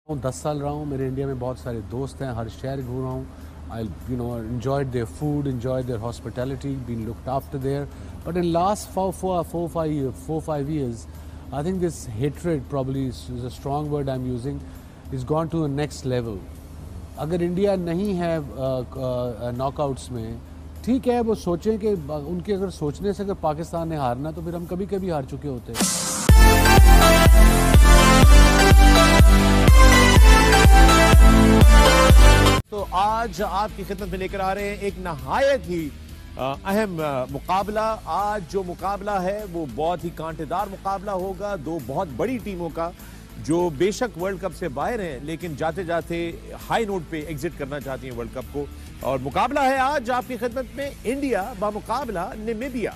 10 साल रहा हूँ, मेरे इंडिया में बहुत सारे दोस्त हैं, हर शहर घूम रहा हूँ. I enjoyed their food, enjoyed their hospitality, been looked after there. But in last 5 years, I think this hatred probably is a strong word I'm using, is gone to the next level. अगर India नहीं है knockouts में, ठीक है, वो सोचें कि उनके अगर सोचने से अगर पाकिस्तान ने हारना तो फिर हम कभी कभी हार चुके होते हैं. तो आज आपकी खिदमत में लेकर आ रहे हैं एक नहायत ही अहम मुकाबला. आज जो मुकाबला है वो बहुत ही कांटेदार मुकाबला होगा दो बहुत बड़ी टीमों का, जो बेशक वर्ल्ड कप से बाहर हैं लेकिन जाते जाते हाई नोट पे एग्जिट करना चाहती हैं वर्ल्ड कप को. और मुकाबला है आज आपकी खिदमत में इंडिया बामुकाबला नामीबिया.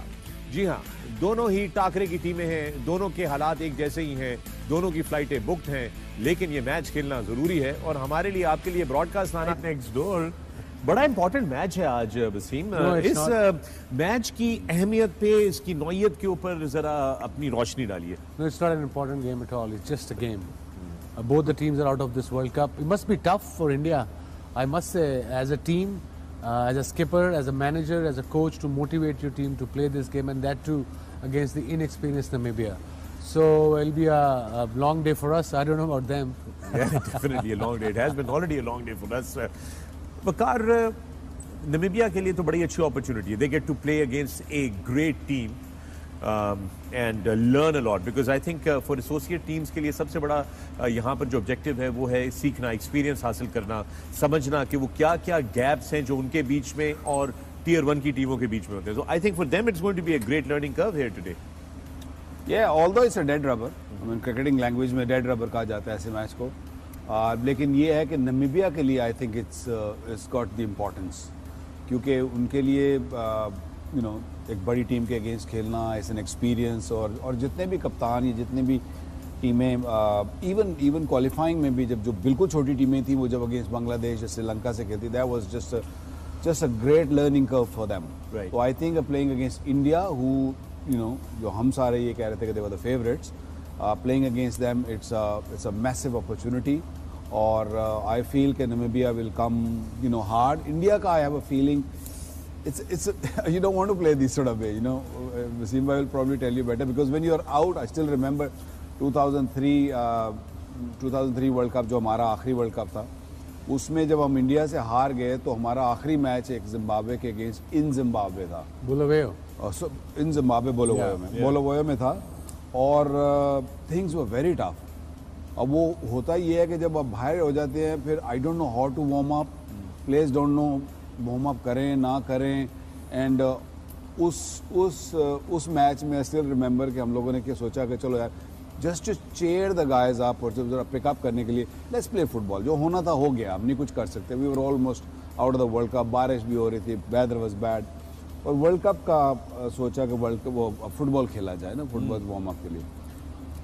जी हां, दोनों ही टाकरे की टीमें हैं, दोनों के हालात एक जैसे ही हैं, दोनों की फ्लाइटें बुक्ड हैं, लेकिन ये मैच खेलना जरूरी है. और हमारे लिए आपके लिए ब्रॉडकास्ट आना नेक्स्ट डोर बड़ा इंपॉर्टेंट मैच है आज वसीम. इस मैच की अहमियत पे, इसकी नौयत के ऊपर जरा अपनी रोशनी डालिए. No, it's not an important game at all. It's just a game. Both the teams are out of this World Cup. It must be tough for India, I must say, as a team, as a skipper, as a manager, as a coach, to motivate your team to play this game, and that too against the inexperienced Namibia. So it'll be a long day for us. I don't know about them. Yeah, definitely a long day. It has been already a long day for us. Waqar, Namibia के लिए तो बड़ी अच्छी opportunity है. They get to play against a great team and learn a lot, because I think for associate teams के लिए सबसे बड़ा यहाँ पर जो ऑब्जेक्टिव है वो है सीखना, एक्सपीरियंस हासिल करना, समझना कि वो क्या क्या गैप्स हैं जो उनके बीच में और टीयर 1 की टीमों के बीच में होते हैं. So I think for them it's going to be a great learning curve here today. Yeah, although it's a dead rubber, I mean cricketing language में dead rubber कहा जाता है ऐसे मैच को, लेकिन ये है कि नामीबिया के लिए I think it's got the importance, क्योंकि उनके लिए एक बड़ी टीम के अगेंस्ट खेलना इज एन एक्सपीरियंस. और जितने भी कप्तान या जितने भी टीमें इवन क्वालिफाइंग में भी जो बिल्कुल छोटी टीमें थी, वो जब अगेंस्ट बांग्लादेश या श्रीलंका से खेलती, that was just a great learning curve for them. तो I think playing against India, who जो हम सारे ये कह रहे थे कि they were the favourites, playing against them, it's a massive opportunity. और I feel कि Namibia will come hard. India का I have a feeling it's you don't want to play this sort of way. Wasim bhai will probably tell you better, because when you are out, I still remember 2003 world cup जो हमारा आखिरी world cup था, उसमें जब हम India से हार गए तो हमारा आखिरी मैच एक जिम्बाब्वे के अगेंस्ट इन जिम्बाब्वे था, इन जिम्बाब्वे बोलोवोयो में था. और थिंग्स वर वेरी टफ. अब वो होता ये है कि जब आप बाहर हो जाते हैं, फिर I don't know how to warm up, players don't know warm up करें ना करें. एंड उस मैच में आई स्टिल रिमेंबर कि हम लोगों ने क्या सोचा कि चलो यार, just to cheer the guys up और जरा पिकअप करने के लिए, लेट्स प्ले फुटबॉल. जो होना था हो गया, हम नहीं कुछ कर सकते. We were almost out of the world cup, बारिश भी हो रही थी, वेदर वाज बैड. और वर्ल्ड कप का सोचा कि वर्ल्ड कप वो फुटबॉल खेला जाए ना, फुटबॉल वार्म अप के लिए.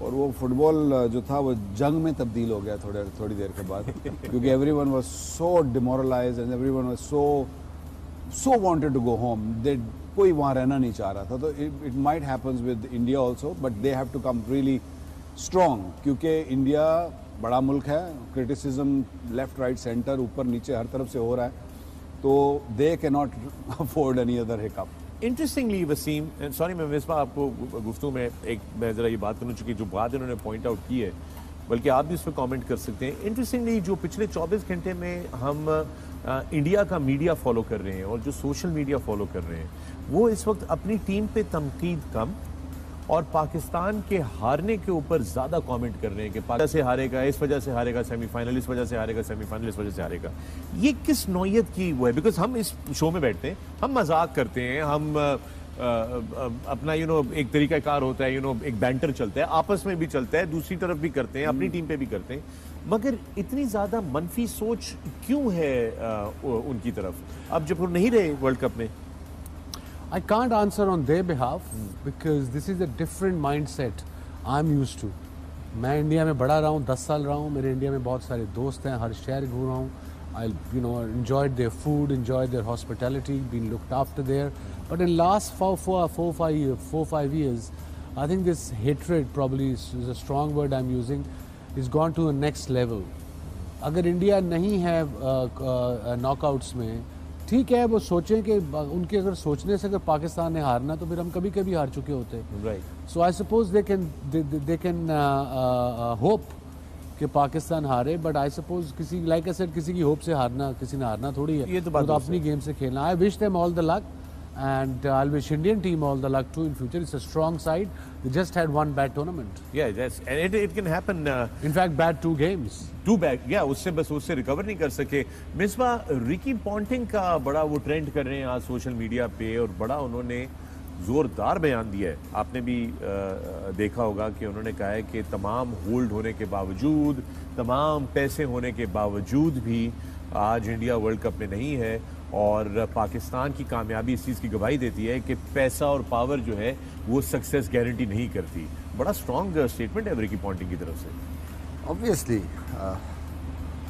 और वो फुटबॉल जो था वो जंग में तब्दील हो गया थोड़ी देर के बाद, क्योंकि everyone was so demoralised and everyone was so wanted to go home. They कोई वहाँ रहना नहीं चाह रहा था. तो it might happens with India also, but they have to come really strong, क्योंकि इंडिया बड़ा मुल्क है, क्रिटिसिज्म लेफ्ट राइट सेंटर ऊपर नीचे हर तरफ से हो रहा है, तो they can not afford any other hiccup. Interestingly Wasim, sorry मैं मिसबा आपको गुफ्तगू में मैं ज़रा ये बात करना, चुकी जो बात इन्होंने पॉइंट आउट की है, बल्कि आप भी उस पर कॉमेंट कर सकते हैं. इंटरेस्टिंगली जो पिछले 24 घंटे में हम इंडिया का मीडिया फॉलो कर रहे हैं और जो सोशल मीडिया फॉलो कर रहे हैं, वो इस वक्त अपनी टीम पे तनकीद कम और पाकिस्तान के हारने के ऊपर ज़्यादा कमेंट कर रहे हैं कि पाकिस्तान से हारेगा, इस वजह से हारेगा सेमीफाइनल, इस वजह से हारेगा सेमीफाइनल, इस वजह से हारेगा. ये किस नौयत की वो है? बिकॉज हम इस शो में बैठते हैं, हम मजाक करते हैं, हम अपना एक तरीकाकार होता है, एक बैंटर चलता है, आपस में भी चलता है, दूसरी तरफ भी करते हैं, अपनी टीम पे भी करते हैं, मगर इतनी ज़्यादा मनफी सोच क्यों है उनकी तरफ अब जब वो नहीं रहे वर्ल्ड कप में? I can't answer on their behalf because this is a different mindset I'm used to. मैं इंडिया में बड़ा रहा हूँ, 10 साल रहा हूँ, मेरे इंडिया में बहुत सारे दोस्त हैं, हर शहर घूम रहा हूँ. I enjoyed their food, enjoyed their hospitality, been looked after there. But in last 5 years, I think this hatred probably is a strong word I'm using, is gone to the next level. अगर India नहीं है knockouts में, ठीक है, वो सोचें कि उनके अगर सोचने से अगर पाकिस्तान ने हारना तो फिर हम कभी कभी हार चुके होते। Right. So I suppose they can hope कि पाकिस्तान हारे, बट आई सपोज किसी लाइक आई सेड किसी की होप से हारना, किसी ने हारना थोड़ी है, ये तो बात अपनी गेम से खेलना। I wish them all the luck and I'll wish Indian team all the luck too in future. It's a strong side. They just had one bad tournament. Yeah, yes, and it can happen. In fact, bad 2 games. 2 bad. Yeah, उससे recover नहीं कर सके। Misbah, Ricky Ponting का बड़ा वो trend कर रहे हैं आज सोशल मीडिया पे, और बड़ा उन्होंने जोरदार बयान दिया है। आपने भी देखा होगा कि उन्होंने कहा है कि तमाम होल्ड होने के बावजूद, तमाम पैसे होने के बावजूद भी आज इंडिया वर्ल्ड कप में नहीं है, और पाकिस्तान की कामयाबी इस चीज़ की गवाही देती है कि पैसा और पावर जो है वो सक्सेस गारंटी नहीं करती। बड़ा स्ट्रॉन्ग स्टेटमेंट है रिकी पॉन्टिंग की तरफ से। ऑब्वियसली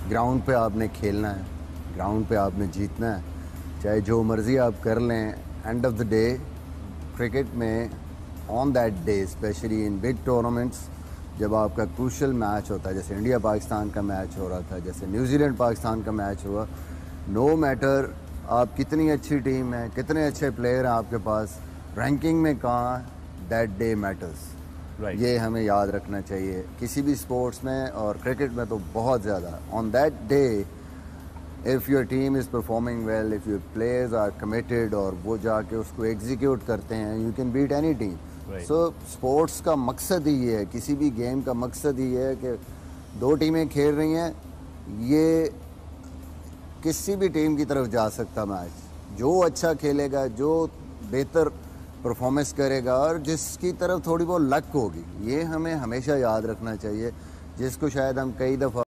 ग्राउंड पे आपने खेलना है, ग्राउंड पे आपने जीतना है, चाहे जो मर्जी आप कर लें। End of the day cricket में on that day, specially in big tournaments, जब आपका क्रूशल मैच होता है, जैसे इंडिया पाकिस्तान का मैच हो रहा था, जैसे न्यूजीलैंड पाकिस्तान का मैच हुआ, नो मैटर आप कितनी अच्छी टीम है, कितने अच्छे प्लेयर हैं आपके पास, रैंकिंग में कहाँ, दैट डे मैटर्स। ये हमें याद रखना चाहिए किसी भी स्पोर्ट्स में, और क्रिकेट में तो बहुत ज़्यादा। On that day if your team is performing well, if your players are committed और वो जाके उसको एग्जीक्यूट करते हैं, you can beat any team. So sports का मकसद ही ये है, किसी भी गेम का मकसद ही है कि 2 टीमें खेल रही हैं, ये किसी भी टीम की तरफ जा सकता मैच, जो अच्छा खेलेगा, जो बेहतर परफॉर्मेंस करेगा और जिसकी तरफ थोड़ी बहुत लक होगी, ये हमें हमेशा याद रखना चाहिए, जिसको शायद हम कई दफ़ा